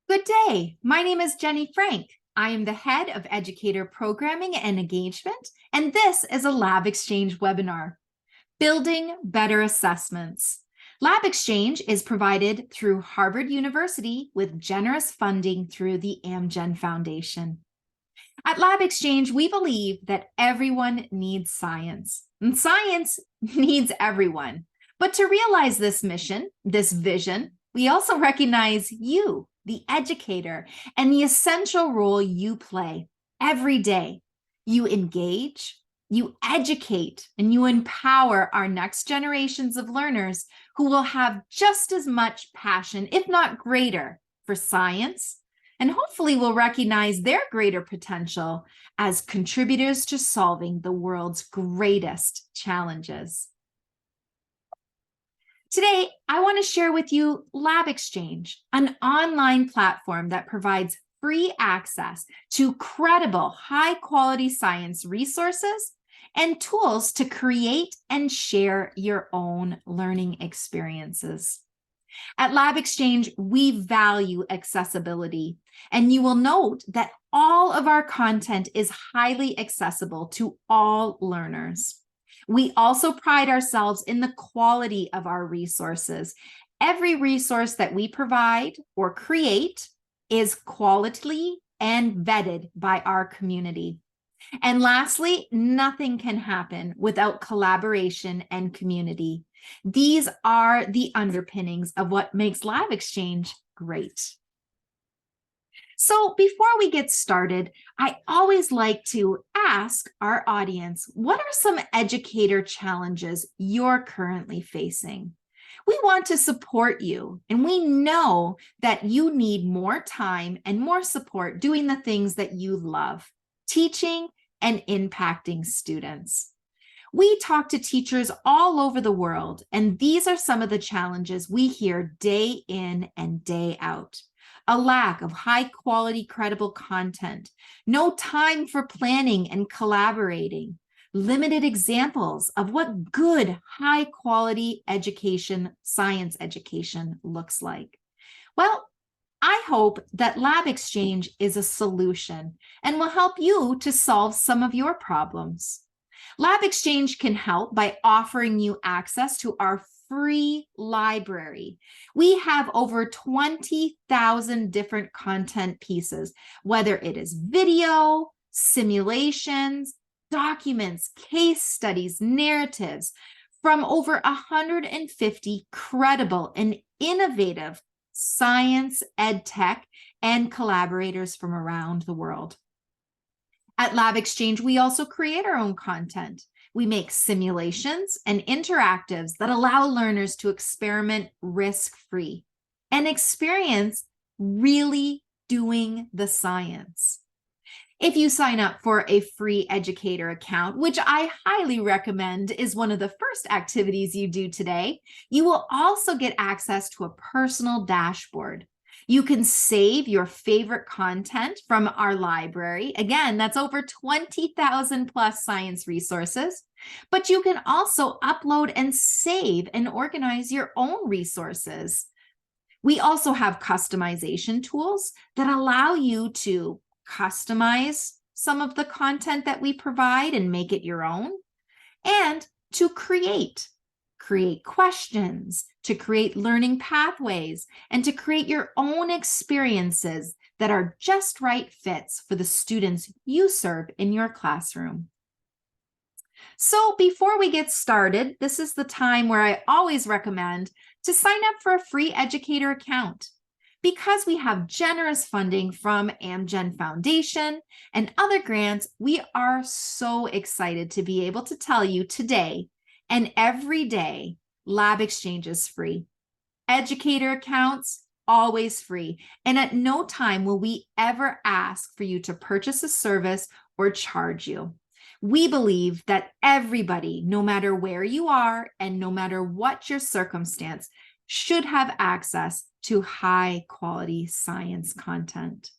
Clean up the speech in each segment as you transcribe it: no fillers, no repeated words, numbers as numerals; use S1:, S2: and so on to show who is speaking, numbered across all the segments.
S1: Good day. My name is Jenny Frank. I am the head of Educator Programming and Engagement, and this is a LabXchange webinar, Building Better Assessments. LabXchange is provided through Harvard University with generous funding through the Amgen Foundation. At LabXchange, we believe that everyone needs science, and science needs everyone. But to realize this mission, this vision, we also recognize you, the educator, and the essential role you play every day. You engage, you educate, and you empower our next generations of learners who will have just as much passion, if not greater, for science, and hopefully will recognize their greater potential as contributors to solving the world's greatest challenges. Today, I want to share with you LabXchange, an online platform that provides free access to credible, high-quality science resources and tools to create and share your own learning experiences. At LabXchange, we value accessibility, and you will note that all of our content is highly accessible to all learners. We also pride ourselves in the quality of our resources. Every resource that we provide or create is quality and vetted by our community. And lastly, nothing can happen without collaboration and community. These are the underpinnings of what makes LabXchange great. So before we get started, I always like to ask our audience, what are some educator challenges you're currently facing? We want to support you, and we know that you need more time and more support doing the things that you love, teaching and impacting students. We talk to teachers all over the world, and these are some of the challenges we hear day in and day out. A lack of high-quality, credible content, no time for planning and collaborating, limited examples of what good, high-quality education, science education looks like. Well, I hope that LabXchange is a solution and will help you to solve some of your problems. LabXchange can help by offering you access to our free library. We have over 20,000 different content pieces, whether it is video, simulations, documents, case studies, narratives, from over 150 credible and innovative science, ed tech, and collaborators from around the world. At LabXchange, we also create our own content. We make simulations and interactives that allow learners to experiment risk-free and experience really doing the science. If you sign up for a free educator account, which I highly recommend is one of the first activities you do today, you will also get access to a personal dashboard. You can save your favorite content from our library. Again, that's over 20,000 plus science resources, but you can also upload and save and organize your own resources. We also have customization tools that allow you to customize some of the content that we provide and make it your own, and to create questions, to create learning pathways, and to create your own experiences that are just right fits for the students you serve in your classroom. So before we get started, this is the time where I always recommend to sign up for a free educator account. Because we have generous funding from Amgen Foundation and other grants, we are so excited to be able to tell you today and every day, LabXchange is free. Educator accounts, always free. And at no time will we ever ask for you to purchase a service or charge you. We believe that everybody, no matter where you are and no matter what your circumstance, should have access to high quality science content.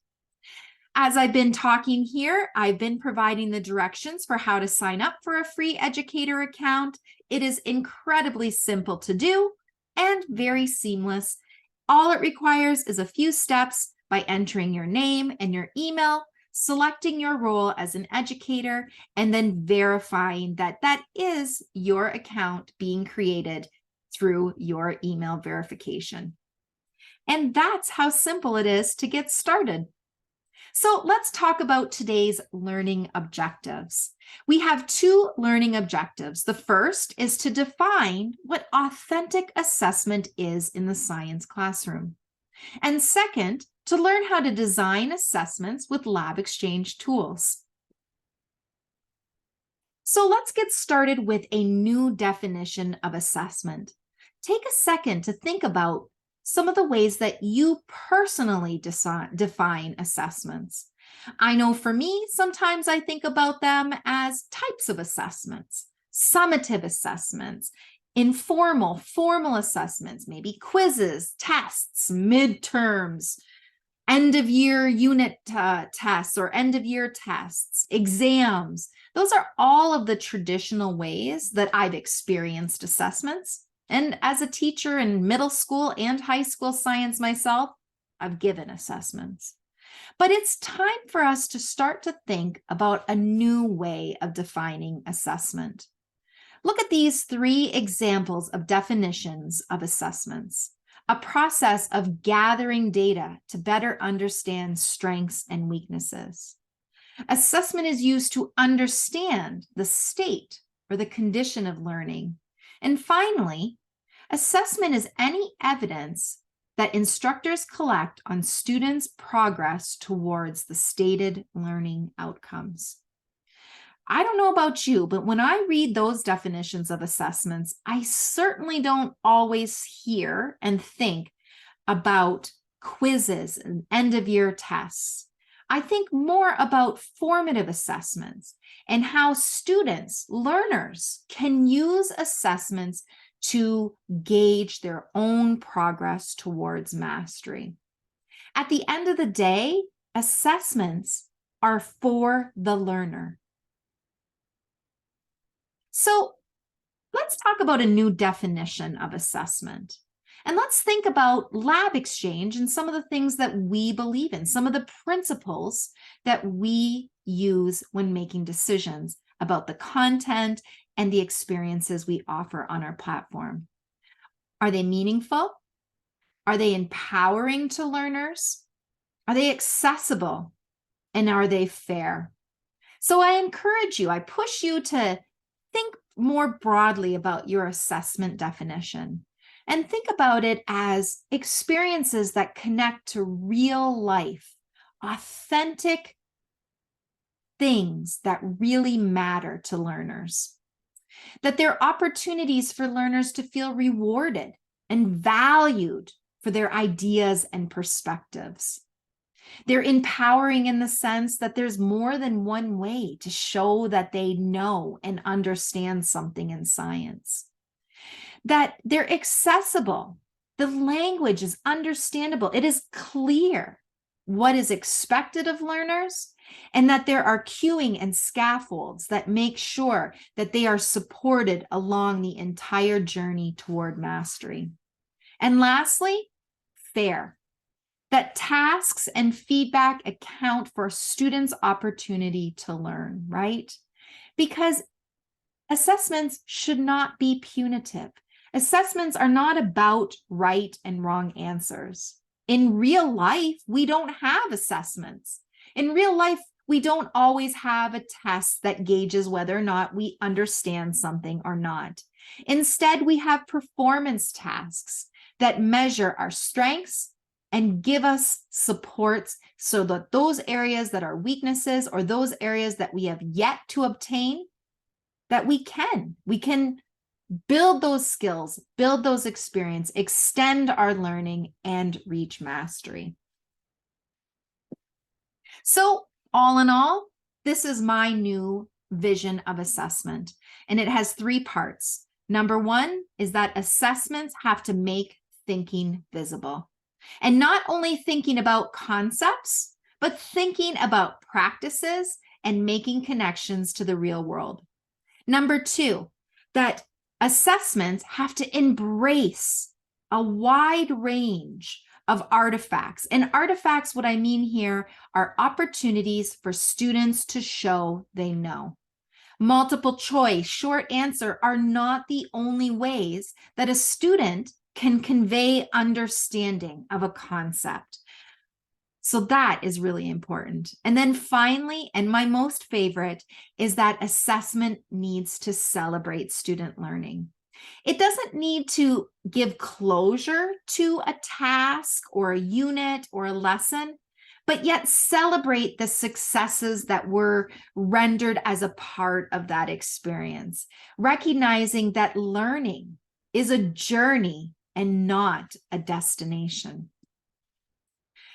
S1: As I've been talking here, I've been providing the directions for how to sign up for a free educator account. It is incredibly simple to do and very seamless. All it requires is a few steps by entering your name and your email, selecting your role as an educator, and then verifying that that is your account being created through your email verification. And that's how simple it is to get started. So let's talk about today's learning objectives. We have 2 learning objectives. The first is to define what authentic assessment is in the science classroom. And second, to learn how to design assessments with LabXchange tools. So let's get started with a new definition of assessment. Take a second to think about some of the ways that you personally define assessments. I know for me, sometimes I think about them as types of assessments, summative assessments, informal, formal assessments, maybe quizzes, tests, midterms, end of year unit tests or end of year tests, exams. Those are all of the traditional ways that I've experienced assessments. And as a teacher in middle school and high school science myself, I've given assessments. But it's time for us to start to think about a new way of defining assessment. Look at these 3 examples of definitions of assessments. A process of gathering data to better understand strengths and weaknesses. Assessment is used to understand the state or the condition of learning. And finally, assessment is any evidence that instructors collect on students' progress towards the stated learning outcomes. I don't know about you, but when I read those definitions of assessments, I certainly don't always hear and think about quizzes and end-of-year tests. I think more about formative assessments and how students, learners, can use assessments to gauge their own progress towards mastery. At the end of the day, assessments are for the learner. So let's talk about a new definition of assessment. And let's think about LabXchange and some of the things that we believe in, some of the principles that we use when making decisions about the content and the experiences we offer on our platform. Are they meaningful? Are they empowering to learners? Are they accessible? And are they fair? So I encourage you, I push you to think more broadly about your assessment definition and think about it as experiences that connect to real life, authentic things that really matter to learners. That they're opportunities for learners to feel rewarded and valued for their ideas and perspectives. They're empowering in the sense that there's more than one way to show that they know and understand something in science. That they're accessible. The language is understandable. It is clear what is expected of learners, and that there are cueing and scaffolds that make sure that they are supported along the entire journey toward mastery. And lastly, fair. That tasks and feedback account for students' opportunity to learn, right? Because assessments should not be punitive. Assessments are not about right and wrong answers. In real life, we don't have assessments. In real life, we don't always have a test that gauges whether or not we understand something or not. Instead, we have performance tasks that measure our strengths and give us supports so that those areas that are weaknesses or those areas that we have yet to obtain, that we can build those skills, build those experience, extend our learning, and reach mastery. So all in all, this is my new vision of assessment, and it has 3 parts. Number 1 is that assessments have to make thinking visible. And not only thinking about concepts, but thinking about practices and making connections to the real world. Number 2, that assessments have to embrace a wide range of artifacts. And artifacts, what I mean here, are opportunities for students to show they know. Multiple choice, short answer are not the only ways that a student can convey understanding of a concept. So that is really important. And then finally, and my most favorite, is that assessment needs to celebrate student learning. It doesn't need to give closure to a task or a unit or a lesson, but yet celebrate the successes that were rendered as a part of that experience, recognizing that learning is a journey and not a destination.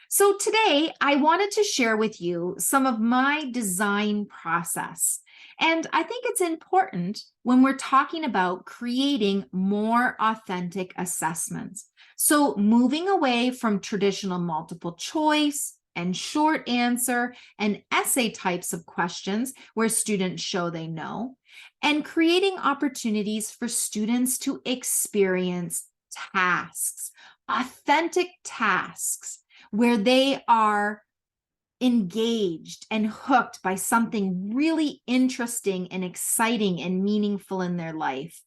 S1: So today, I wanted to share with you some of my design process. And I think it's important when we're talking about creating more authentic assessments. So moving away from traditional multiple choice and short answer and essay types of questions where students show they know, and creating opportunities for students to experience tasks, authentic tasks, where they are engaged and hooked by something really interesting and exciting and meaningful in their life.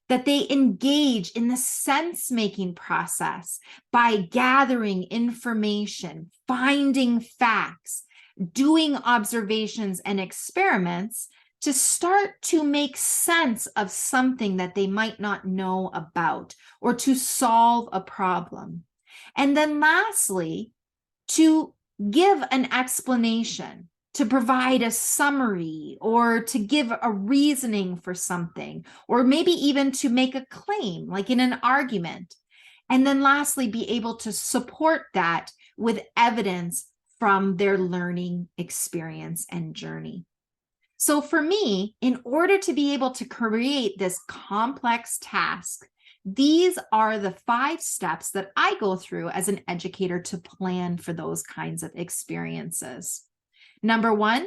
S1: That they engage in the sense-making process by gathering information, finding facts, doing observations and experiments to start to make sense of something that they might not know about or to solve a problem. And then lastly, to give an explanation, to provide a summary, or to give a reasoning for something, or maybe even to make a claim, like in an argument. And then lastly, be able to support that with evidence from their learning experience and journey. So for me, in order to be able to create this complex task, these are the 5 steps that I go through as an educator to plan for those kinds of experiences. Number 1,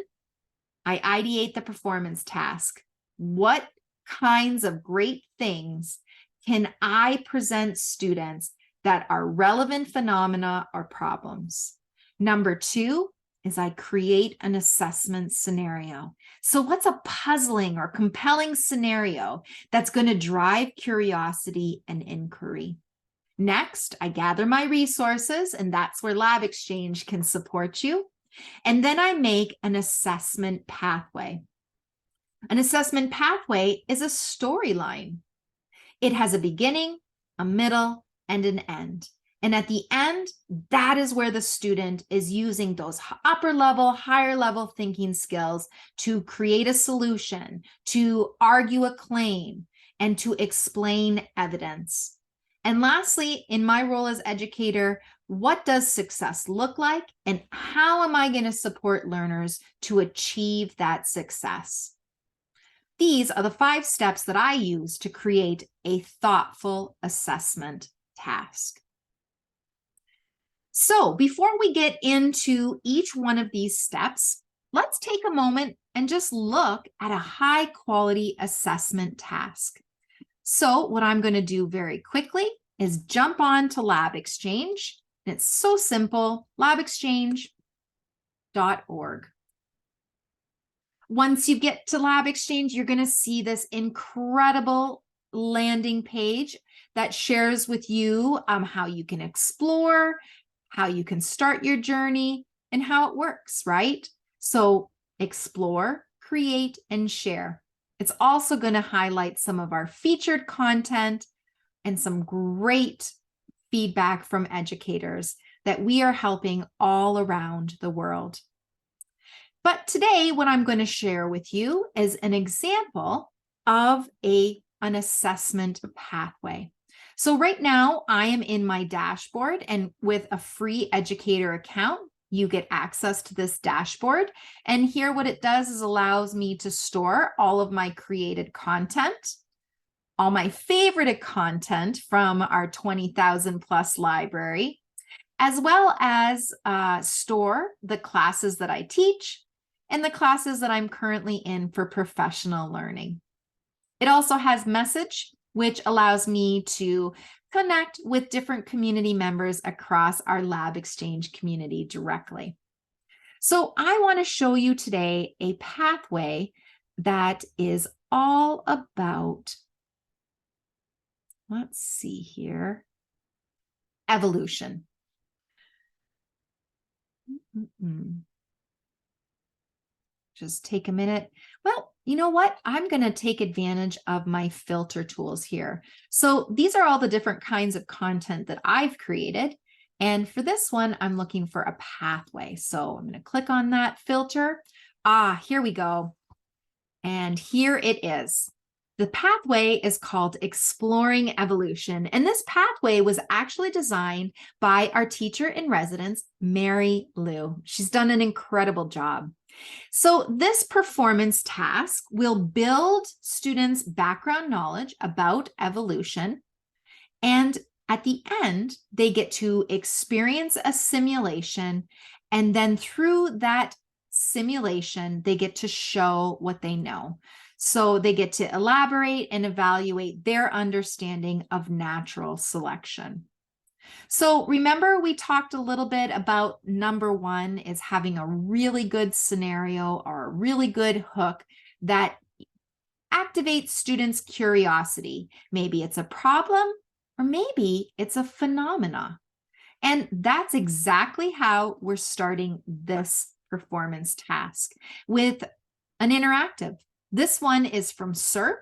S1: I ideate the performance task. What kinds of great things can I present students that are relevant phenomena or problems? Number 2 is I create an assessment scenario. So what's a puzzling or compelling scenario that's going to drive curiosity and inquiry? Next, I gather my resources, and that's where LabXchange can support you. And then I make an assessment pathway. An assessment pathway is a storyline. It has a beginning, a middle, and an end. And at the end, that is where the student is using those upper level, higher level thinking skills to create a solution, to argue a claim, and to explain evidence. And lastly, in my role as educator, what does success look like? And how am I going to support learners to achieve that success? These are the 5 steps that I use to create a thoughtful assessment task. So before we get into each one of these steps, let's take a moment and just look at a high quality assessment task. So what I'm going to do very quickly is jump on to LabXchange. And it's so simple, labexchange.org. Once you get to LabXchange, you're going to see this incredible landing page that shares with you how you can explore, how you can start your journey, and how it works, right? So explore, create, and share. It's also going to highlight some of our featured content and some great feedback from educators that we are helping all around the world. But today, what I'm going to share with you is an example of an assessment pathway. So right now, I am in my dashboard, and with a free educator account, you get access to this dashboard. And here what it does is allows me to store all of my created content, all my favorite content from our 20,000 plus library, as well as store the classes that I teach and the classes that I'm currently in for professional learning. It also has message, which allows me to connect with different community members across our LabXchange community directly. So I want to show you today a pathway that is all about, let's see here, evolution. Just take a minute. Well, you know what? I'm going to take advantage of my filter tools here. So these are all the different kinds of content that I've created. And for this one, I'm looking for a pathway. So I'm going to click on that filter. Here we go. And here it is. The pathway is called Exploring Evolution. And this pathway was actually designed by our teacher in residence, Mary Lou. She's done an incredible job. So this performance task will build students' background knowledge about evolution. And at the end, they get to experience a simulation. And then through that simulation, they get to show what they know. So they get to elaborate and evaluate their understanding of natural selection. So remember, we talked a little bit about number one is having a really good scenario or a really good hook that activates students' curiosity. Maybe it's a problem or maybe it's a phenomena. And that's exactly how we're starting this performance task with an interactive. This one is from SERP,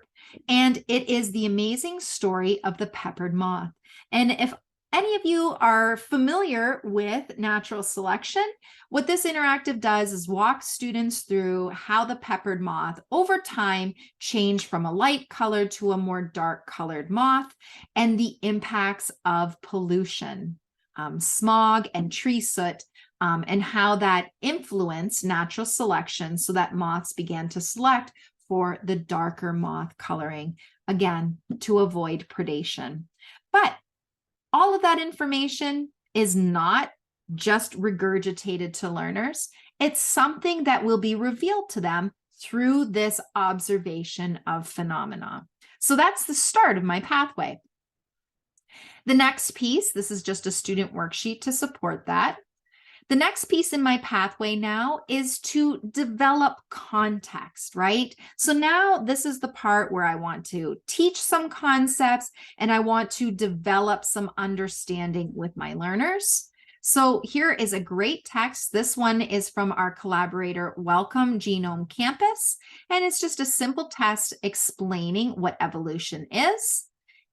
S1: and it is the amazing story of the peppered moth. And if any of you are familiar with natural selection, what this interactive does is walk students through how the peppered moth over time changed from a light colored to a more dark colored moth, and the impacts of pollution, smog and tree soot, and how that influenced natural selection so that moths began to select for the darker moth coloring, again, to avoid predation. But all of that information is not just regurgitated to learners. It's something that will be revealed to them through this observation of phenomena. So that's the start of my pathway. The next piece, this is just a student worksheet to support that. The next piece in my pathway now is to develop context, right? So now this is the part where I want to teach some concepts and I want to develop some understanding with my learners. So here is a great text. This one is from our collaborator, Welcome Genome Campus, and it's just a simple test explaining what evolution is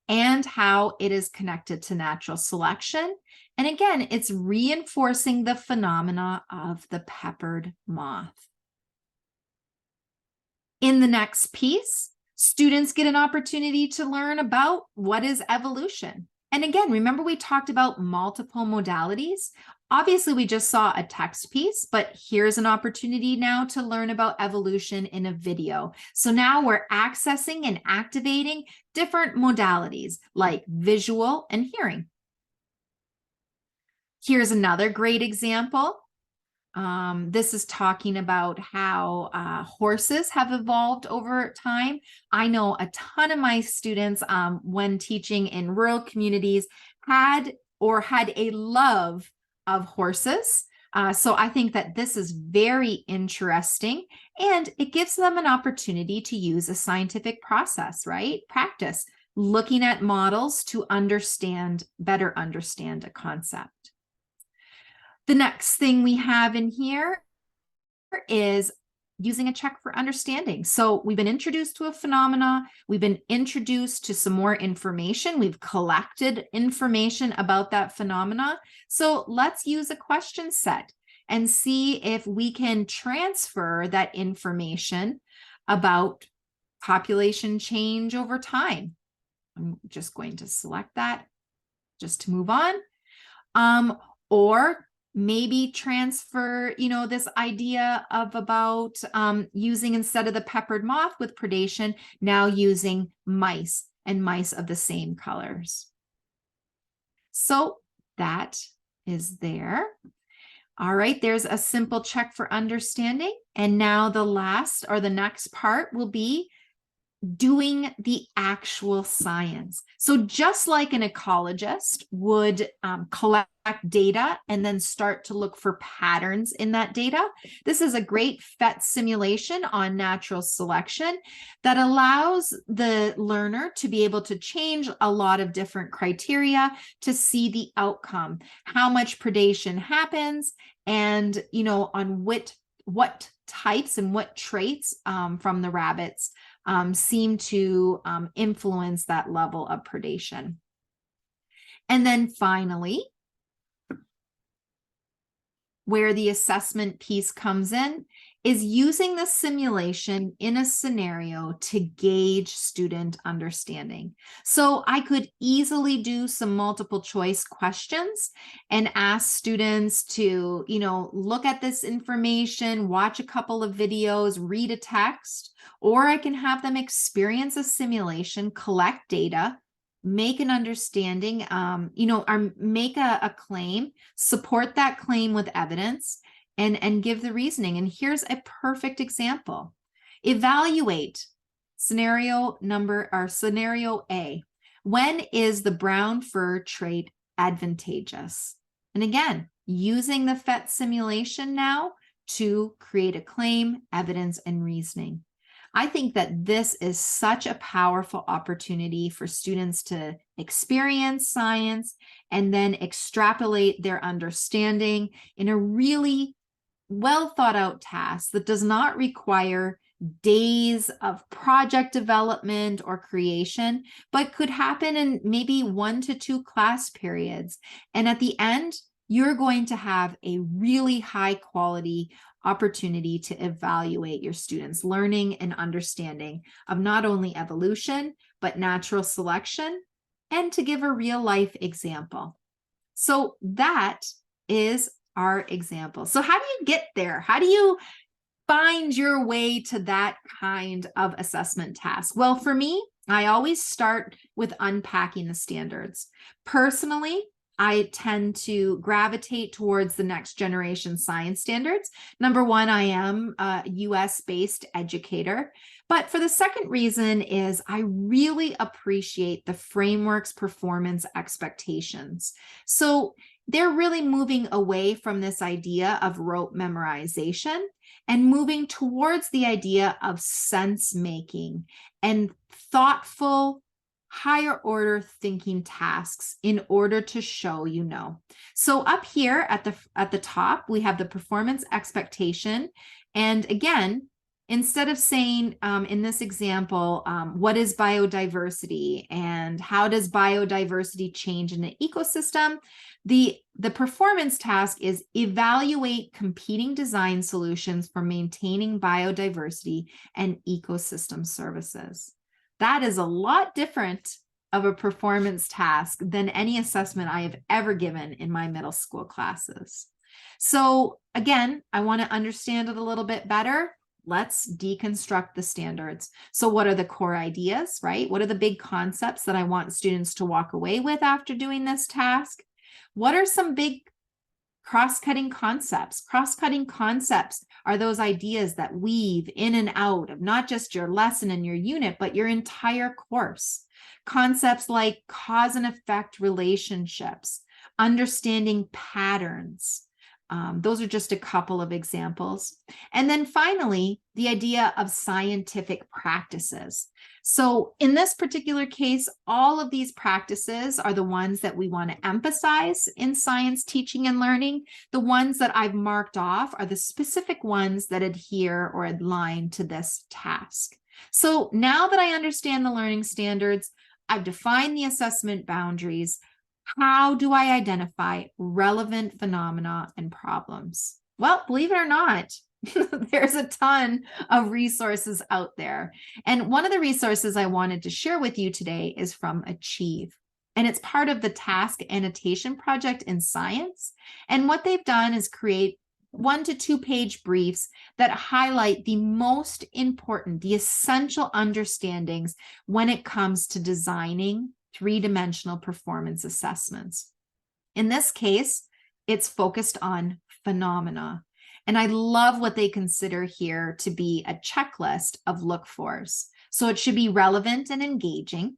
S1: and how it is connected to natural selection. And again, it's reinforcing the phenomena of the peppered moth. In the next piece, students get an opportunity to learn about what is evolution. And again, remember we talked about multiple modalities? Obviously, we just saw a text piece, but here's an opportunity now to learn about evolution in a video. So now we're accessing and activating different modalities like visual and hearing. Here's another great example. This is talking about how horses have evolved over time. I know a ton of my students, when teaching in rural communities, had a love of horses. So I think that this is very interesting, and it gives them an opportunity to use a scientific process, right? Practice, looking at models to better understand a concept. The next thing we have in here is using a check for understanding. So we've been introduced to a phenomena. We've been introduced to some more information. We've collected information about that phenomena. So let's use a question set and see if we can transfer that information about population change over time. I'm just going to select that just to move on. Or maybe transfer, this idea of about using, instead of the peppered moth with predation, now using mice and mice of the same colors. So that is there. All right, there's a simple check for understanding. And now the next part will be doing the actual science. So just like an ecologist would collect data and then start to look for patterns in that data, this is a great PhET simulation on natural selection that allows the learner to be able to change a lot of different criteria to see the outcome, how much predation happens, and on what types and what traits from the rabbits seem to influence that level of predation. And then finally, where the assessment piece comes in is using the simulation in a scenario to gauge student understanding. So I could easily do some multiple choice questions and ask students to, look at this information, watch a couple of videos, read a text, or I can have them experience a simulation, collect data, make an understanding, or make a claim, support that claim with evidence, and give the reasoning. And here's a perfect example. Evaluate scenario A. When is the brown fur trait advantageous? And again, using the PhET simulation now to create a claim, evidence, and reasoning. I think that this is such a powerful opportunity for students to experience science and then extrapolate their understanding in a really well thought out task that does not require days of project development or creation, but could happen in maybe 1 to 2 class periods. And at the end, you're going to have a really high quality opportunity to evaluate your students' learning and understanding of not only evolution, but natural selection, and to give a real life example. So that is our example. So how do you get there? How do you find your way to that kind of assessment task? Well, for me, I always start with unpacking the standards. Personally, I tend to gravitate towards the next generation science standards. Number one, I am a US-based educator. But for the second reason is I really appreciate the framework's performance expectations. So they're really moving away from this idea of rote memorization and moving towards the idea of sense making and thoughtful, higher order thinking tasks in order to show you know. So up here at the top, we have the performance expectation. And again, instead of saying in this example, what is biodiversity and how does biodiversity change in an ecosystem, the performance task is evaluate competing design solutions for maintaining biodiversity and ecosystem services. That is a lot different of a performance task than any assessment I have ever given in my middle school classes. So again, I want to understand it a little bit better. Let's deconstruct the standards. So what are the core ideas, right? What are the big concepts that I want students to walk away with after doing this task? What are some big cross-cutting concepts? Cross-cutting concepts are those ideas that weave in and out of not just your lesson and your unit, but your entire course. Concepts like cause and effect relationships, understanding patterns. Those are just a couple of examples. And then finally, the idea of scientific practices. So in this particular case, all of these practices are the ones that we want to emphasize in science teaching and learning. The ones that I've marked off are the specific ones that adhere or align to this task. So now that I understand the learning standards, I've defined the assessment boundaries. How do I identify relevant phenomena and problems? Well, believe it or not, there's a ton of resources out there. And one of the resources I wanted to share with you today is from Achieve. And it's part of the task annotation project in science. And what they've done is create 1 to 2 page briefs that highlight the most important, the essential understandings when it comes to designing three-dimensional performance assessments. In this case, it's focused on phenomena. And I love what they consider here to be a checklist of look-fors. So it should be relevant and engaging.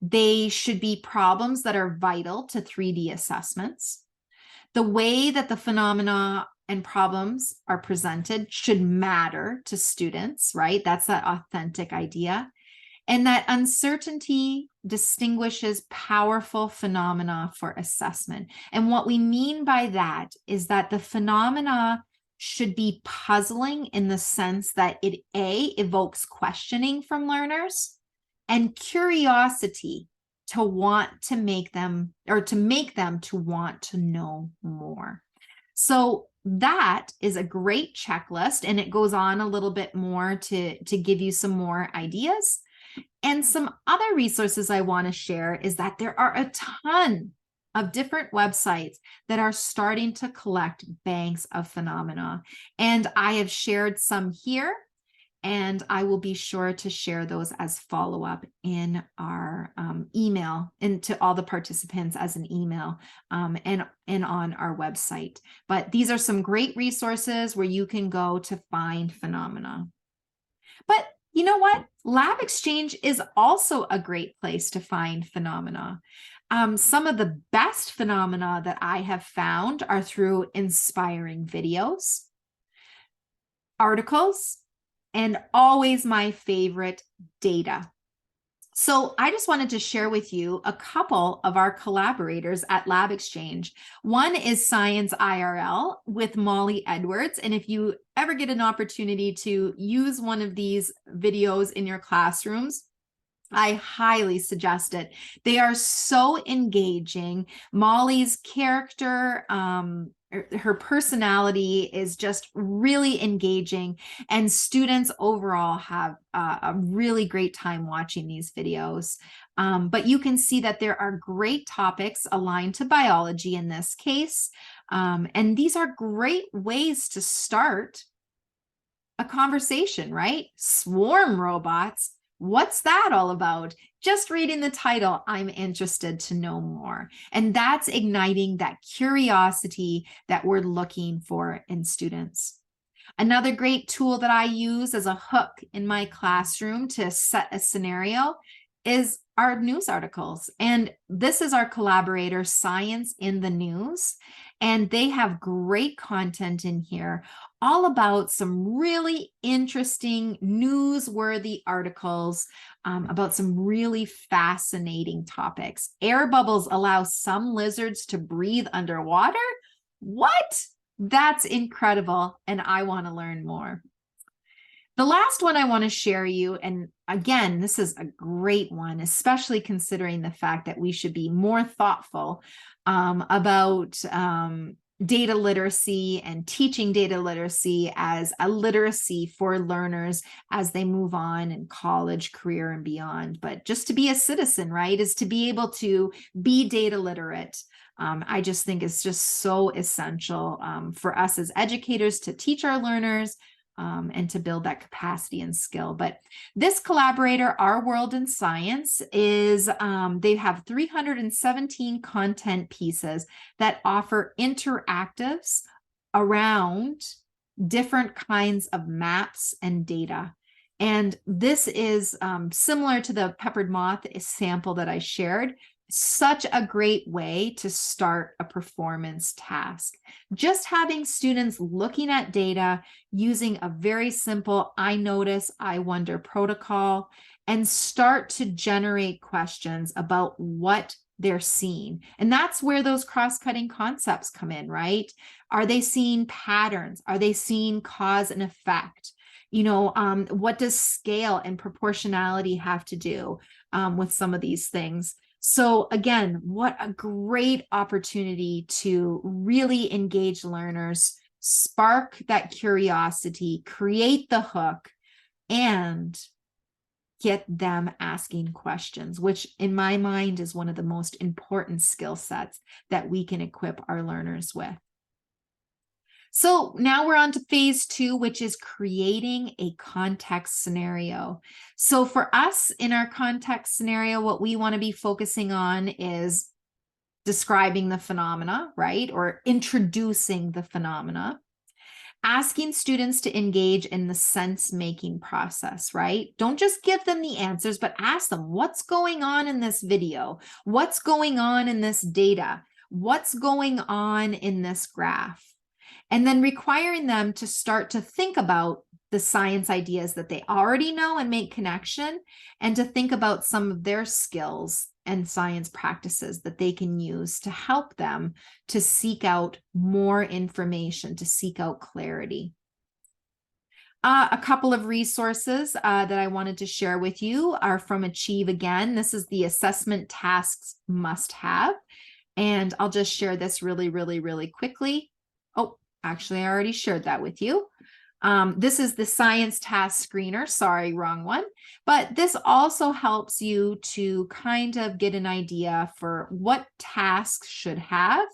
S1: They should be problems that are vital to 3D assessments. The way that the phenomena and problems are presented should matter to students, right? That's that authentic idea. And that uncertainty distinguishes powerful phenomena for assessment. And what we mean by that is that the phenomena should be puzzling in the sense that it evokes questioning from learners and curiosity to want to make them, or to make them to want to know more. So that is a great checklist, and it goes on a little bit more to give you some more ideas. And some other resources I want to share is that there are a ton of different websites that are starting to collect banks of phenomena. And I have shared some here, and I will be sure to share those as follow-up in our email, and to all the participants as an email, and on our website. But these are some great resources where you can go to find phenomena. But you know what? LabXchange is also a great place to find phenomena. Some of the best phenomena that I have found are through inspiring videos, articles, and always my favorite, data. So I just wanted to share with you a couple of our collaborators at LabXchange. One is Science IRL with Molly Edwards. And if you ever get an opportunity to use one of these videos in your classrooms, I highly suggest it. They are so engaging. Molly's character, her personality is just really engaging, and students overall have a really great time watching these videos. But you can see that there are great topics aligned to biology in this case. And these are great ways to start a conversation, right? Swarm robots. What's that all about? Just reading the title, I'm interested to know more. And that's igniting that curiosity that we're looking for in students. Another great tool that I use as a hook in my classroom to set a scenario is our news articles. And this is our collaborator, Science in the News. And they have great content in here, all about some really interesting, newsworthy articles about some really fascinating topics. Air bubbles allow some lizards to breathe underwater. What? That's incredible, and I want to learn more. The last one I want to share you, and again, this is a great one, especially considering the fact that we should be more thoughtful about data literacy and teaching data literacy as a literacy for learners as they move on in college, career, and beyond. But just to be a citizen, right, is to be able to be data literate. I just think it's just so essential for us as educators to teach our learners and to build that capacity and skill. But this collaborator, Our World in Science, is they have 317 content pieces that offer interactives around different kinds of maps and data. And this is similar to the peppered moth sample that I shared. Such a great way to start a performance task. Just having students looking at data using a very simple I notice, I wonder protocol, and start to generate questions about what they're seeing. And that's where those cross-cutting concepts come in, right? Are they seeing patterns? Are they seeing cause and effect? You know, what does scale and proportionality have to do with some of these things? So again, what a great opportunity to really engage learners, spark that curiosity, create the hook, and get them asking questions, which in my mind is one of the most important skill sets that we can equip our learners with. So now we're on to phase 2, which is creating a context scenario. So for us in our context scenario, what we want to be focusing on is describing the phenomena, right? Or introducing the phenomena. asking students to engage in the sense-making process, right? Don't just give them the answers, but ask them, what's going on in this video? What's going on in this data? What's going on in this graph? And then requiring them to start to think about the science ideas that they already know and make connection, and to think about some of their skills and science practices that they can use to help them to seek out more information, to seek out clarity. A couple of resources that I wanted to share with you are from Achieve Again. This is the assessment tasks must-have. And I'll just share this really quickly. Oh, actually, I already shared that with you. This is the science task screener. Sorry, wrong one. But this also helps you to kind of get an idea for what tasks should have.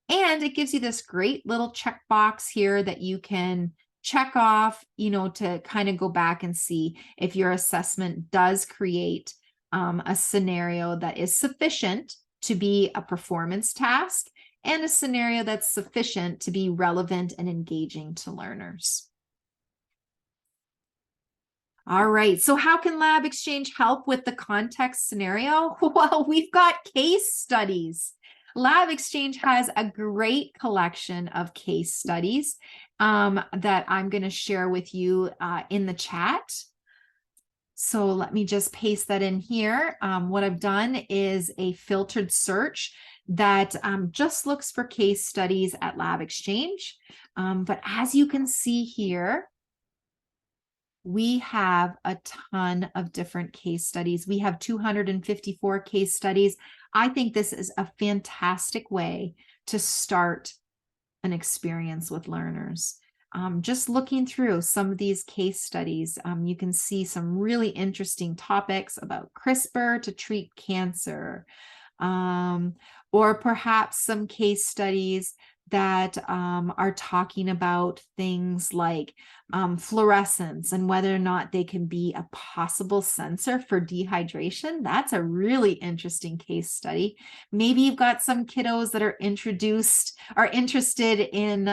S1: And it gives you this great little checkbox here that you can check off, to kind of go back and see if your assessment does create a scenario that is sufficient to be a performance task, and a scenario that's sufficient to be relevant and engaging to learners. All right, so how can LabXchange help with the context scenario? Well, we've got case studies. LabXchange has a great collection of case studies that I'm going to share with you in the chat. So let me just paste that in here. What I've done is a filtered search that just looks for case studies at LabXchange. But as you can see here, we have a ton of different case studies. We have 254 case studies. I think this is a fantastic way to start an experience with learners. Just looking through some of these case studies, you can see some really interesting topics about CRISPR to treat cancer, or perhaps some case studies that are talking about things like fluorescence and whether or not they can be a possible sensor for dehydration. That's a really interesting case study. Maybe you've got some kiddos that are interested in,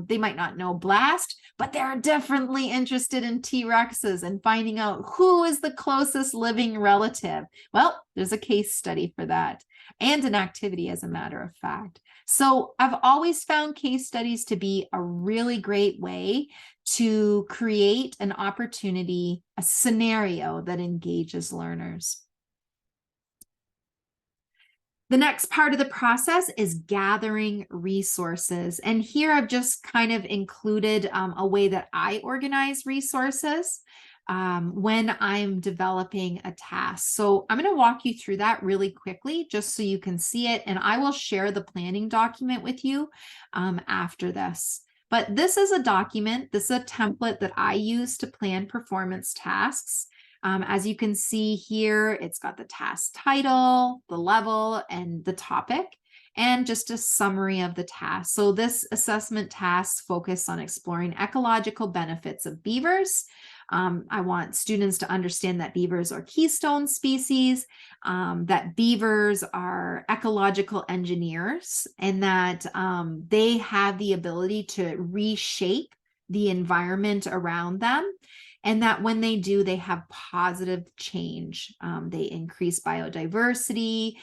S1: they might not know BLAST, but they're definitely interested in T-Rexes and finding out who is the closest living relative. Well, there's a case study for that, and an activity, as a matter of fact. So I've always found case studies to be a really great way to create an opportunity, a scenario that engages learners. The next part of the process is gathering resources. And here I've just kind of included a way that I organize resources when I'm developing a task. So I'm going to walk you through that really quickly, just so you can see it. And I will share the planning document with you after this. But this is a document, this is a template that I use to plan performance tasks. As you can see here, it's got the task title, the level, and the topic, and just a summary of the task. So this assessment task focused on exploring ecological benefits of beavers. I want students to understand that beavers are keystone species, that beavers are ecological engineers, and that they have the ability to reshape the environment around them. And that when they do, they have positive change. They increase biodiversity,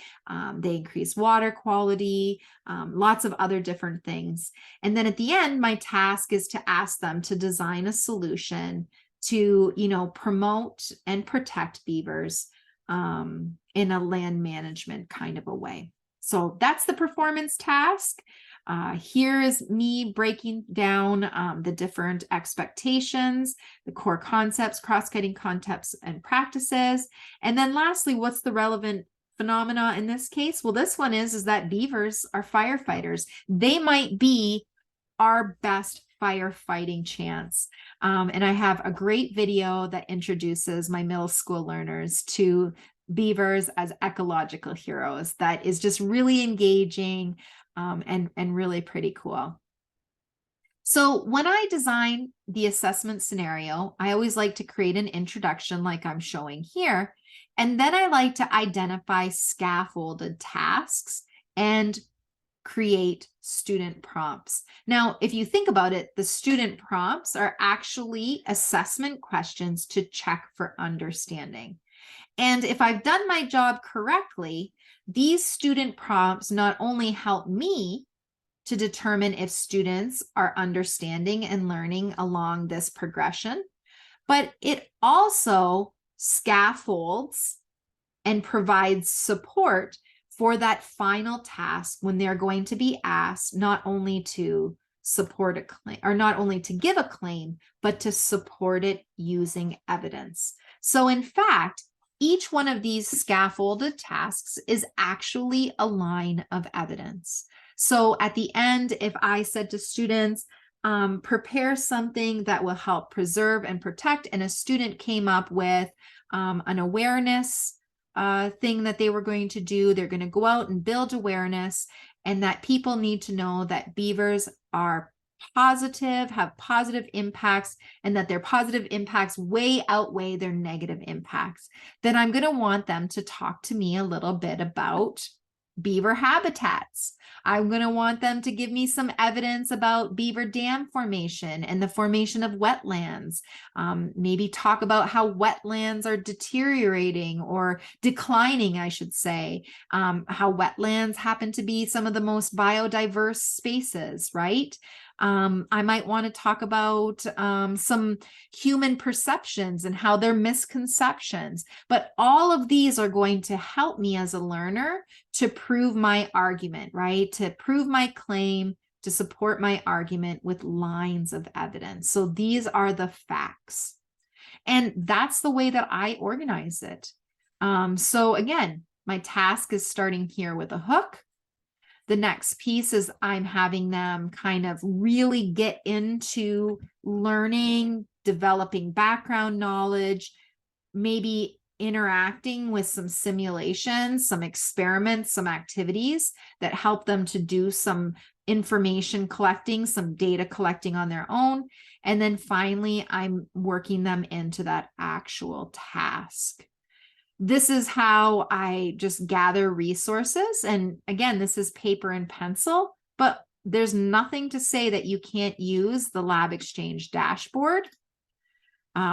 S1: they increase water quality, lots of other different things. And then at the end, my task is to ask them to design a solution to, promote and protect beavers in a land management kind of a way. So that's the performance task. Here is me breaking down the different expectations, the core concepts, cross-cutting concepts and practices. And then lastly, what's the relevant phenomena in this case? Well, this one is that beavers are firefighters. They might be our best firefighting chance. And I have a great video that introduces my middle school learners to beavers as ecological heroes. That is just really engaging and really pretty cool. So when I design the assessment scenario, I always like to create an introduction like I'm showing here. And then I like to identify scaffolded tasks and create student prompts. Now, if you think about it, the student prompts are actually assessment questions to check for understanding. And if I've done my job correctly, these student prompts not only help me to determine if students are understanding and learning along this progression, but it also scaffolds and provides support for that final task when they're going to be asked not only to support a claim or not only to give a claim, but to support it using evidence. So in fact, each one of these scaffolded tasks is actually a line of evidence. So at the end, if I said to students, prepare something that will help preserve and protect, and a student came up with an awareness thing that they were going to do, they're going to go out and build awareness, and that people need to know that beavers are positive, have positive impacts, and that their positive impacts way outweigh their negative impacts, then I'm going to want them to talk to me a little bit about beaver habitats. I'm going to want them to give me some evidence about beaver dam formation and the formation of wetlands. Maybe talk about how wetlands are deteriorating or declining, I should say. How wetlands happen to be some of the most biodiverse spaces, right? I might want to talk about some human perceptions and how they're misconceptions. But all of these are going to help me as a learner to prove my argument, right? To prove my claim, to support my argument with lines of evidence. So these are the facts. And that's the way that I organize it. So again, my task is starting here with a hook. The next piece is I'm having them kind of really get into learning, developing background knowledge, maybe interacting with some simulations, some experiments, some activities that help them to do some information collecting, some data collecting on their own. And then finally, I'm working them into that actual task. This is how I just gather resources. And again, this is paper and pencil, but there's nothing to say that you can't use the LabXchange dashboard.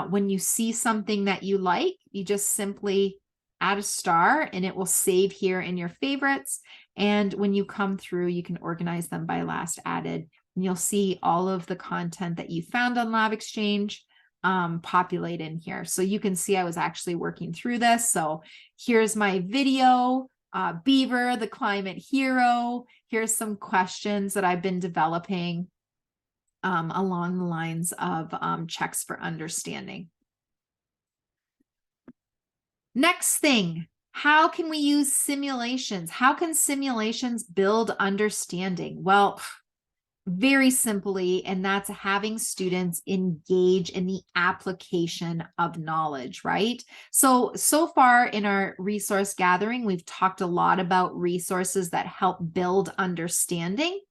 S1: When you see something that you like, you just simply add a star and it will save here in your favorites. And when you come through, you can organize them by last added. And you'll see all of the content that you found on LabXchange populate in here. So you can see I was actually working through this. So here's my video, Beaver, the climate hero. Here's some questions that I've been developing along the lines of checks for understanding. Next thing, how can we use simulations? How can simulations build understanding? Well, very simply, and that's having students engage in the application of knowledge, right? So far in our resource gathering, we've talked a lot about resources that help build understanding,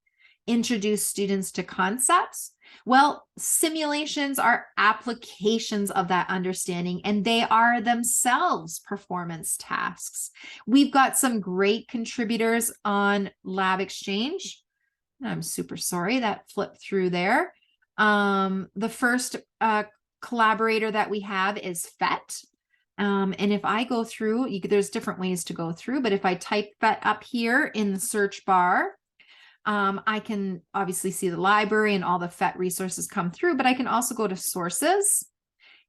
S1: introduce students to concepts. Well, simulations are applications of that understanding, and they are themselves performance tasks. We've got some great contributors on LabXchange. I'm super sorry that flipped through there. The first collaborator that we have is FET. And if I go through, there's different ways to go through, but if I type FET up here in the search bar, I can obviously see the library and all the FET resources come through, but I can also go to sources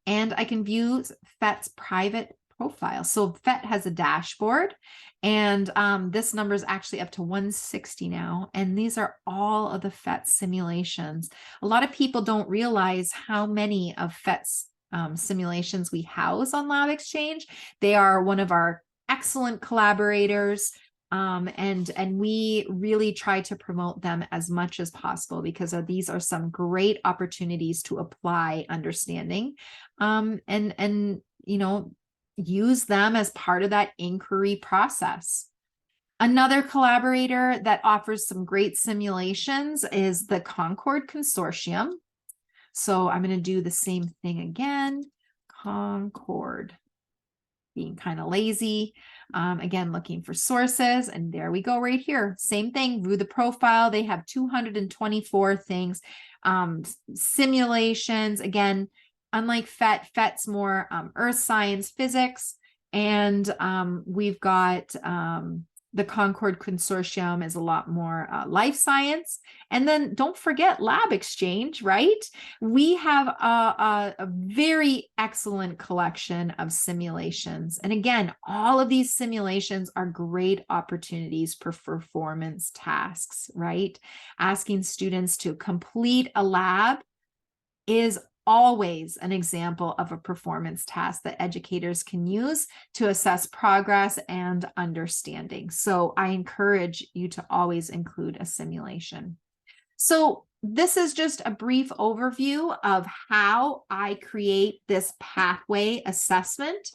S1: and I can view FET's private profile. So FET has a dashboard, and this number is actually up to 160 now. And these are all of the FET simulations. A lot of people don't realize how many of FET's simulations we house on LabXchange. They are one of our excellent collaborators. And we really try to promote them as much as possible because these are some great opportunities to apply understanding and use them as part of that inquiry process. Another collaborator that offers some great simulations is the Concord Consortium. So I'm going to do the same thing again. Concord, being kind of lazy. Again, looking for sources, and there we go right here. Same thing, view the profile. They have 224 things. Simulations, again, unlike PhET's more earth science, physics, and we've got the Concord Consortium is a lot more life science. And then don't forget LabXchange, right? We have a very excellent collection of simulations. And again, all of these simulations are great opportunities for performance tasks, right? Asking students to complete a lab is always an example of a performance task that educators can use to assess progress and understanding. So I encourage you to always include a simulation. So this is just a brief overview of how I create this pathway assessment.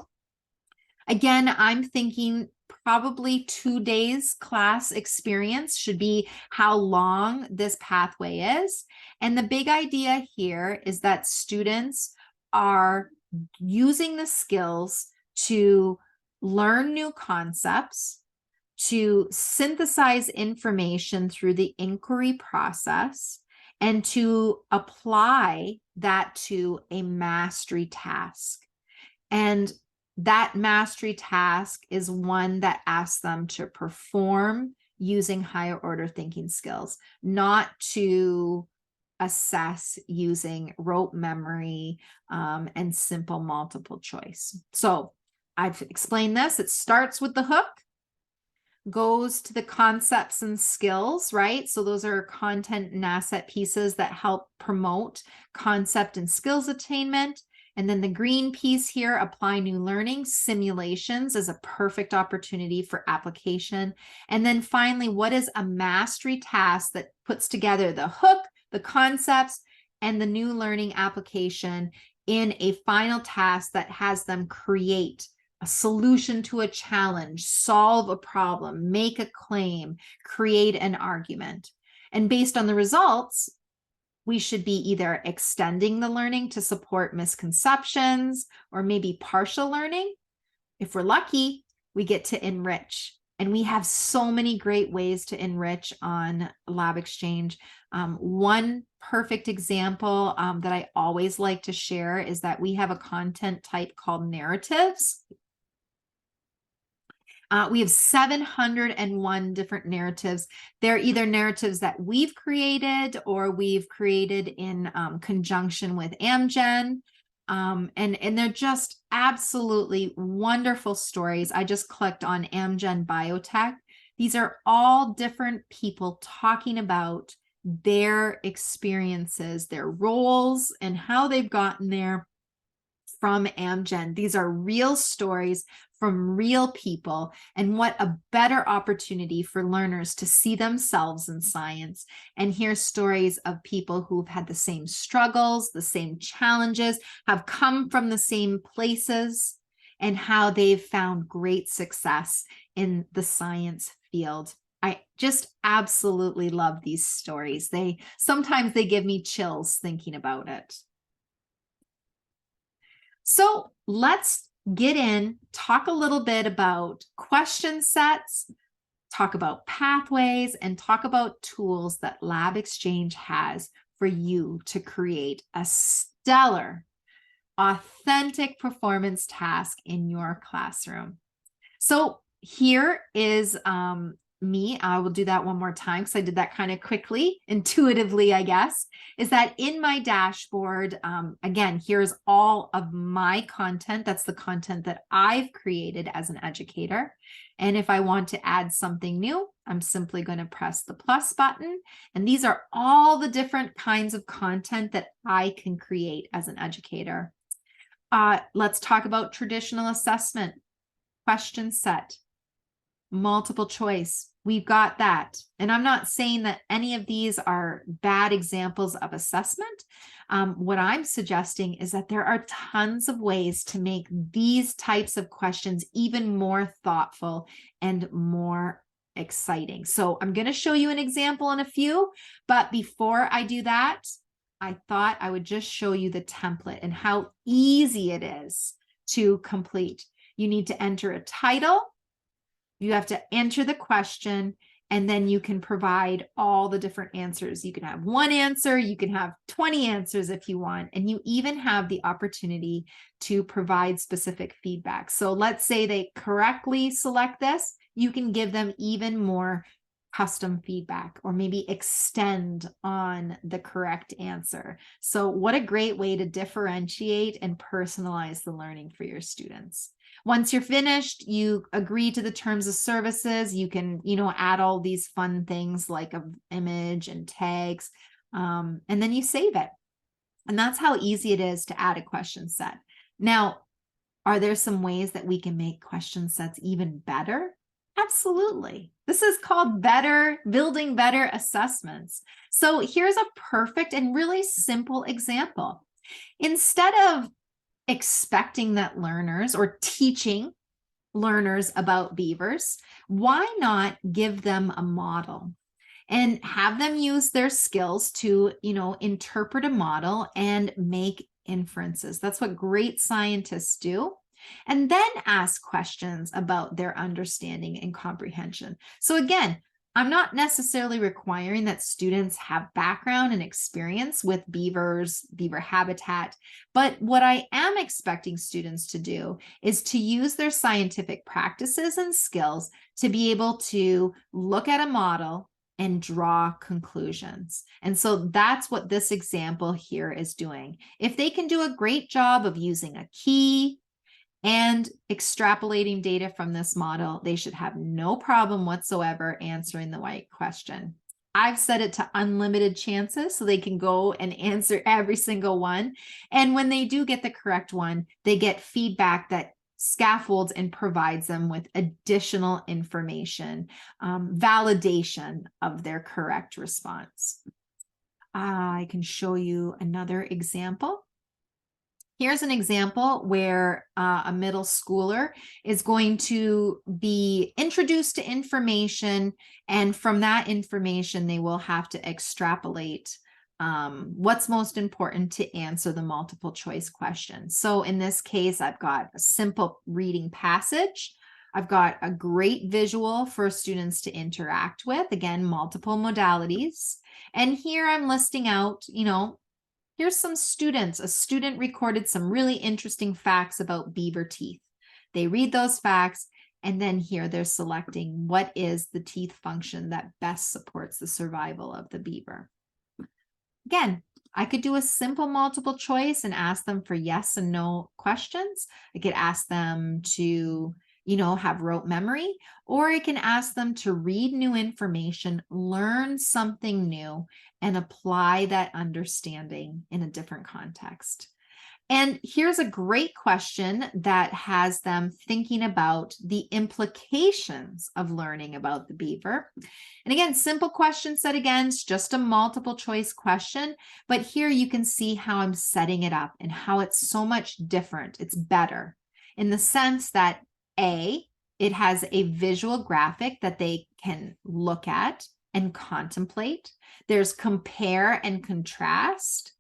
S1: Again, I'm thinking probably 2 days class experience should be how long this pathway is. And the big idea here is that students are using the skills to learn new concepts, to synthesize information through the inquiry process, and to apply that to a mastery task. And that mastery task is one that asks them to perform using higher order thinking skills, not to assess using rote memory and simple multiple choice. So I've explained this. It starts with the hook, goes to the concepts and skills, right? So those are content and asset pieces that help promote concept and skills attainment. And then the green piece here, apply new learning. Simulations is a perfect opportunity for application. And then finally, what is a mastery task that puts together the hook, the concepts, and the new learning application in a final task that has them create a solution to a challenge, solve a problem, make a claim, create an argument. And based on the results, we should be either extending the learning to support misconceptions or maybe partial learning. If we're lucky, we get to enrich. And we have so many great ways to enrich on LabXchange. One perfect example that I always like to share is that we have a content type called narratives. We have 701 different narratives. They're either narratives that we've created or we've created in conjunction with Amgen. And they're just absolutely wonderful stories. I just clicked on Amgen Biotech. These are all different people talking about their experiences, their roles, and how they've gotten there from Amgen. These are real stories from real people, and what a better opportunity for learners to see themselves in science and hear stories of people who've had the same struggles, the same challenges, have come from the same places, and how they've found great success in the science field. I just absolutely love these stories. Sometimes they give me chills thinking about it. So let's get in, talk a little bit about question sets, talk about pathways, and talk about tools that LabXchange has for you to create a stellar, authentic performance task in your classroom. So here is me. I will do that one more time because I did that kind of quickly, intuitively, I guess, is that in my dashboard, again, here's all of my content. That's the content that I've created as an educator. And if I want to add something new, I'm simply going to press the plus button. And these are all the different kinds of content that I can create as an educator. Let's talk about traditional assessment, question set, multiple choice. We've got that. And I'm not saying that any of these are bad examples of assessment. What I'm suggesting is that there are tons of ways to make these types of questions even more thoughtful and more exciting. So I'm going to show you an example in a few, but before I do that, I thought I would just show you the template and how easy it is to complete. You need to enter a title, You have to enter the question, and then you can provide all the different answers. You can have one answer, you can have 20 answers if you want, and you even have the opportunity to provide specific feedback. So let's say they correctly select this, you can give them even more custom feedback or maybe extend on the correct answer. So what a great way to differentiate and personalize the learning for your students. Once you're finished, you agree to the terms of services. You can, add all these fun things like an image and tags, and then you save it. And that's how easy it is to add a question set. Now, are there some ways that we can make question sets even better? Absolutely. This is called building better assessments. So here's a perfect and really simple example. Instead of expecting that learners or teaching learners about beavers, why not give them a model and have them use their skills to, interpret a model and make inferences? That's what great scientists do. And then ask questions about their understanding and comprehension. So again, I'm not necessarily requiring that students have background and experience with beavers, beaver habitat, but what I am expecting students to do is to use their scientific practices and skills to be able to look at a model and draw conclusions. And so that's what this example here is doing. If they can do a great job of using a key and extrapolating data from this model, they should have no problem whatsoever answering the right question. I've set it to unlimited chances so they can go and answer every single one. And when they do get the correct one, they get feedback that scaffolds and provides them with additional information, validation of their correct response. I can show you another example. Here's an example where a middle schooler is going to be introduced to information, and from that information, they will have to extrapolate what's most important to answer the multiple choice question. So in this case, I've got a simple reading passage. I've got a great visual for students to interact with, again, multiple modalities. And here I'm listing out, here's some students. A student recorded some really interesting facts about beaver teeth. They read those facts, and then here they're selecting what is the teeth function that best supports the survival of the beaver. Again, I could do a simple multiple choice and ask them for yes and no questions. I could ask them to, have rote memory, or I can ask them to read new information, learn something new, and apply that understanding in a different context. And here's a great question that has them thinking about the implications of learning about the beaver. And again, simple question set against just a multiple choice question, but here you can see how I'm setting it up and how it's so much different. It's better in the sense that it has a visual graphic that they can look at and contemplate. There's compare and contrast.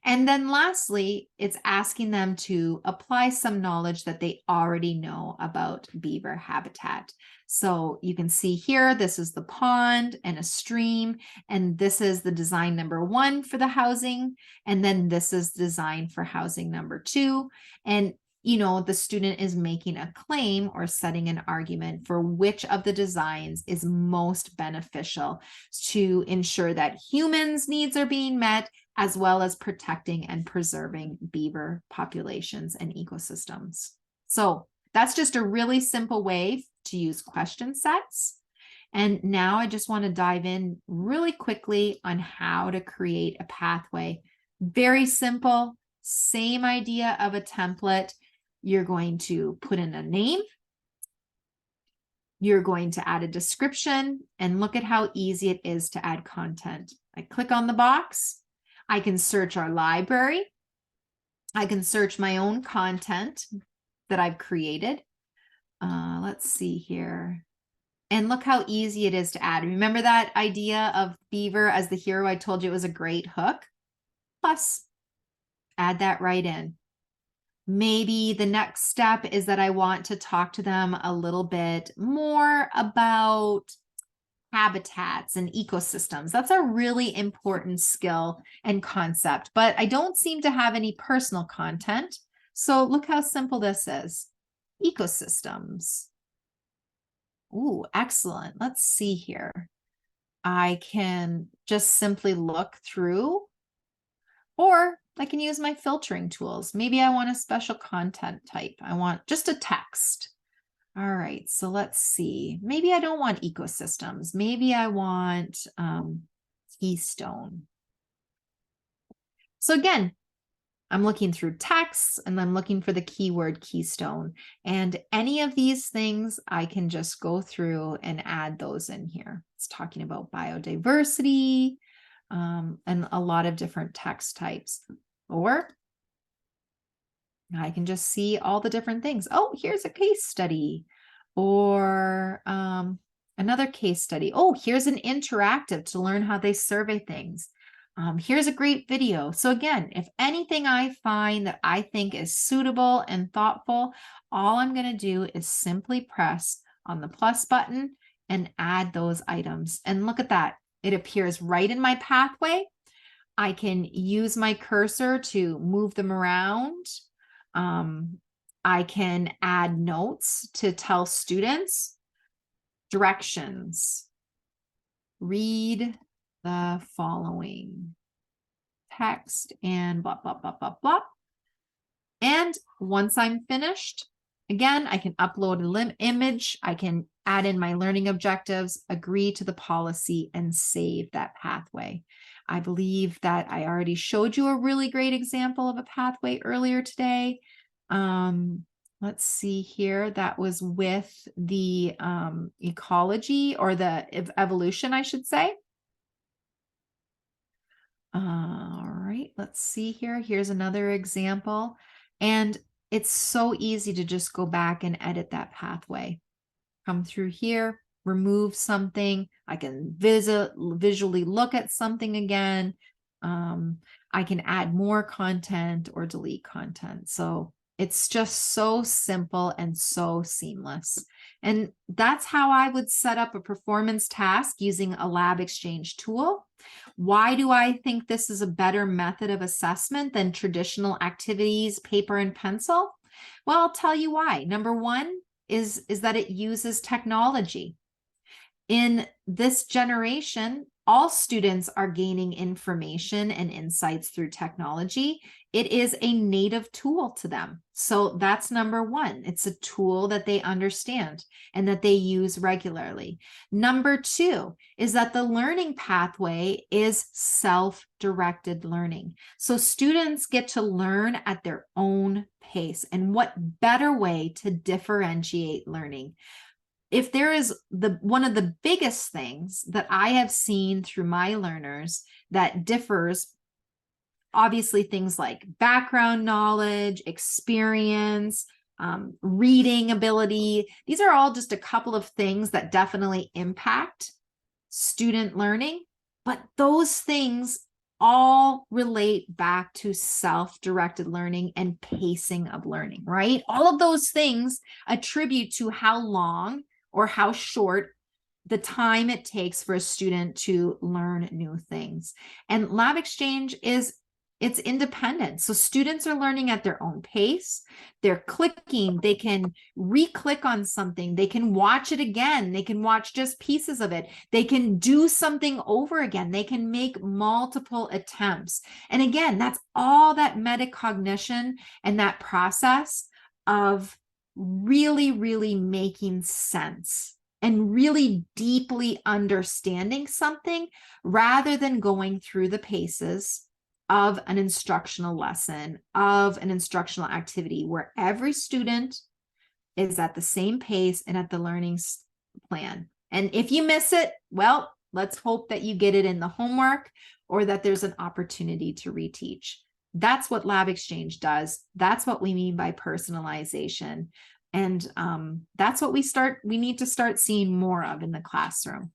S1: And then lastly, it's asking them to apply some knowledge that they already know about beaver habitat. So you can see here, this is the pond and a stream, and this is the design number 1 for the housing. And then this is design for housing number 2. And the student is making a claim or setting an argument for which of the designs is most beneficial to ensure that humans' needs are being met, as well as protecting and preserving beaver populations and ecosystems. So that's just a really simple way to use question sets. And now I just want to dive in really quickly on how to create a pathway. Very simple, same idea of a template. You're going to put in a name. You're going to add a description, and look at how easy it is to add content. I click on the box. I can search our library. I can search my own content that I've created. Let's see here. And look how easy it is to add. Remember that idea of beaver as the hero? I told you it was a great hook. Plus, add that right in. Maybe the next step is that I want to talk to them a little bit more about habitats and ecosystems. That's a really important skill and concept, but I don't seem to have any personal content. So look how simple this is. Ecosystems. Ooh, excellent. Let's see here. I can just simply look through, or I can use my filtering tools. Maybe I want a special content type. I want just a text. All right, so let's see. Maybe I don't want ecosystems. Maybe I want keystone. So again, I'm looking through text and I'm looking for the keyword keystone. And any of these things, I can just go through and add those in here. It's talking about biodiversity and a lot of different text types. Or I can just see all the different things. Oh, here's a case study or another case study. Oh, here's an interactive to learn how they survey things. Here's a great video. So again, if anything I find that I think is suitable and thoughtful, all I'm going to do is simply press on the plus button and add those items. And look at that. It appears right in my pathway. I can use my cursor to move them around. I can add notes to tell students directions. Read the following text and blah, blah, blah, blah, blah. And once I'm finished, again, I can upload an image. I can add in my learning objectives, agree to the policy, and save that pathway. I believe that I already showed you a really great example of a pathway earlier today. Let's see here. That was with the ecology or the evolution, I should say. All right, let's see here. Here's another example. And it's so easy to just go back and edit that pathway. Come through here, remove something. I can visually look at something again. I can add more content or delete content. So it's just so simple and so seamless. And that's how I would set up a performance task using a LabXchange tool. Why do I think this is a better method of assessment than traditional activities, paper and pencil? Well, I'll tell you why. Number one is that it uses technology. In this generation, all students are gaining information and insights through technology. It is a native tool to them. So that's number one. It's a tool that they understand and that they use regularly. Number two is that the learning pathway is self-directed learning. So students get to learn at their own pace. And what better way to differentiate learning? If there is one of the biggest things that I have seen through my learners that differs, obviously things like background knowledge, experience, reading ability, these are all just a couple of things that definitely impact student learning, but those things all relate back to self-directed learning and pacing of learning, right? All of those things attribute to how long or how short the time it takes for a student to learn new things. And LabXchange it's independent. So students are learning at their own pace. They're clicking, they can re-click on something, they can watch it again, they can watch just pieces of it, they can do something over again, they can make multiple attempts. And again, that's all that metacognition and that process of really, really making sense and really deeply understanding something rather than going through the paces of an instructional lesson, of an instructional activity where every student is at the same pace and at the learning plan. And if you miss it, well, let's hope that you get it in the homework or that there's an opportunity to reteach. That's what LabXchange does. That's what we mean by personalization. And that's what we need to start seeing more of in the classroom.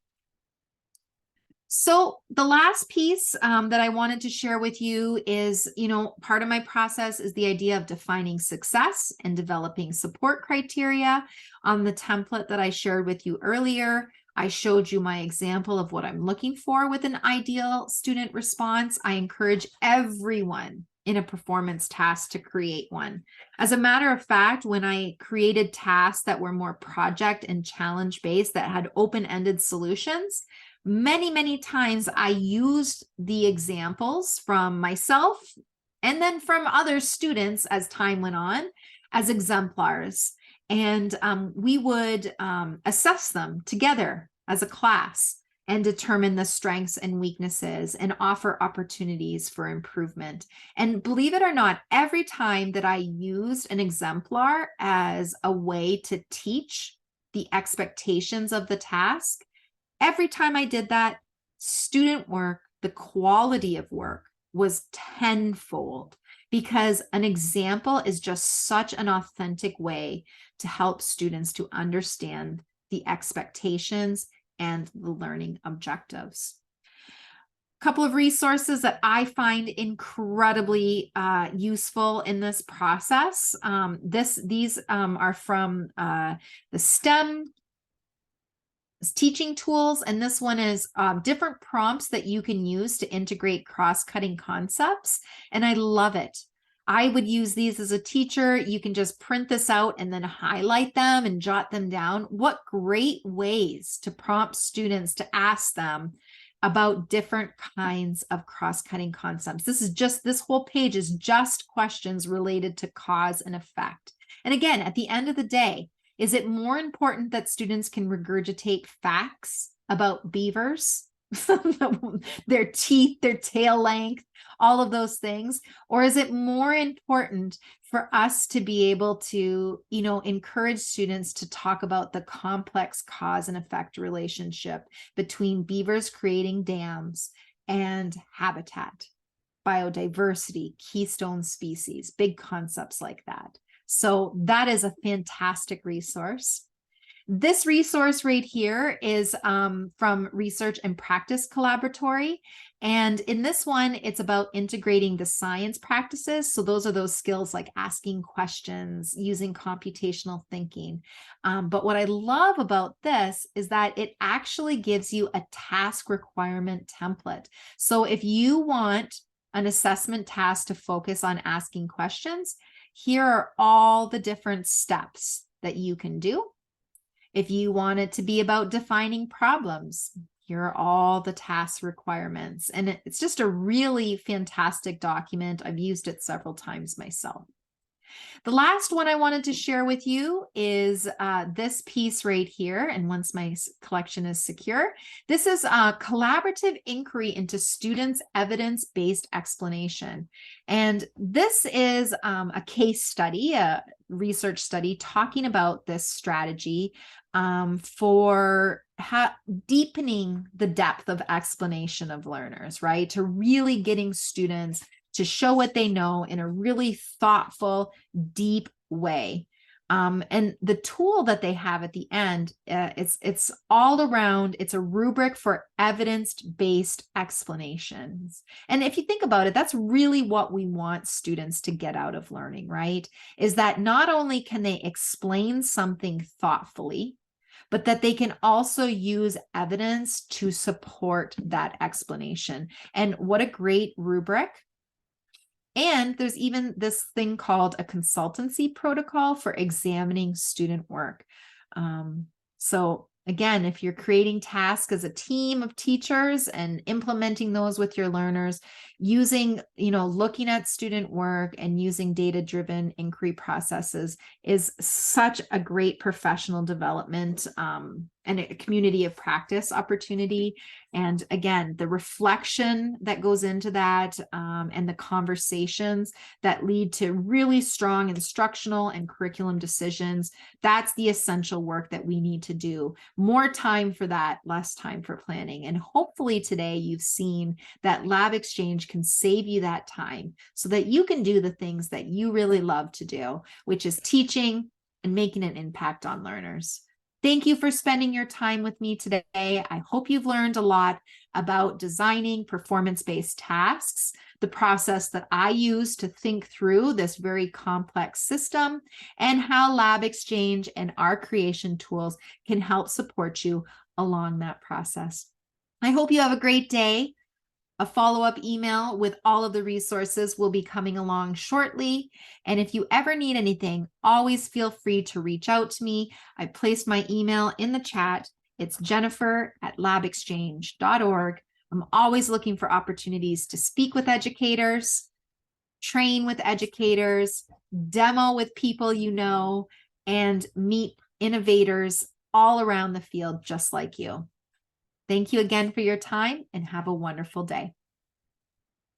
S1: So the last piece that I wanted to share with you is, part of my process is the idea of defining success and developing support criteria. On the template that I shared with you earlier, I showed you my example of what I'm looking for with an ideal student response. I encourage everyone in a performance task to create one. As a matter of fact, when I created tasks that were more project and challenge based, that had open-ended solutions, many times I used the examples from myself and then from other students as time went on as exemplars. And we would assess them together as a class and determine the strengths and weaknesses and offer opportunities for improvement. And believe it or not, every time that I used an exemplar as a way to teach the expectations of the task, every time I did that, student work, the quality of work was tenfold, because an example is just such an authentic way to help students to understand the expectations and the learning objectives. A couple of resources that I find incredibly useful in this process. These are from the STEM teaching tools, and this one is different prompts that you can use to integrate cross-cutting concepts, and I love it. I would use these as a teacher. You can just print this out and then highlight them and jot them down. What great ways to prompt students to ask them about different kinds of cross-cutting concepts. This whole page is just questions related to cause and effect. And again, at the end of the day, is it more important that students can regurgitate facts about beavers, their teeth, their tail length, all of those things? Or is it more important for us to be able to, encourage students to talk about the complex cause and effect relationship between beavers creating dams and habitat, biodiversity, keystone species, big concepts like that? So that is a fantastic resource. This resource right here is from Research and Practice Collaboratory. And in this one, it's about integrating the science practices. So those are those skills like asking questions, using computational thinking. But what I love about this is that it actually gives you a task requirement template. So if you want an assessment task to focus on asking questions, here are all the different steps that you can do. If you want it to be about defining problems, here are all the task requirements. And it's just a really fantastic document. I've used it several times myself. The last one I wanted to share with you is this piece right here. And once my collection is secure, this is a collaborative inquiry into students' evidence-based explanation. And this is a case study, a research study talking about this strategy for deepening the depth of explanation of learners, right? To really getting students to show what they know in a really thoughtful, deep way. And the tool that they have at the end, it's all around, it's a rubric for evidence-based explanations. And if you think about it, that's really what we want students to get out of learning, right? Is that not only can they explain something thoughtfully, but that they can also use evidence to support that explanation. And what a great rubric. And there's even this thing called a consultancy protocol for examining student work. So again, if you're creating tasks as a team of teachers and implementing those with your learners, using, looking at student work and using data-driven inquiry processes is such a great professional development and a community of practice opportunity. And again, the reflection that goes into that and the conversations that lead to really strong instructional and curriculum decisions, that's the essential work that we need to do. More time for that, less time for planning. And hopefully today you've seen that LabXchange can save you that time so that you can do the things that you really love to do, which is teaching and making an impact on learners. Thank you for spending your time with me today. I hope you've learned a lot about designing performance-based tasks, the process that I use to think through this very complex system, and how LabXchange and our creation tools can help support you along that process. I hope you have a great day. A follow-up email with all of the resources will be coming along shortly. And if you ever need anything, always feel free to reach out to me. I placed my email in the chat. It's jennifer@labexchange.org. I'm always looking for opportunities to speak with educators, train with educators, demo with people you know, and meet innovators all around the field just like you. Thank you again for your time and have a wonderful day.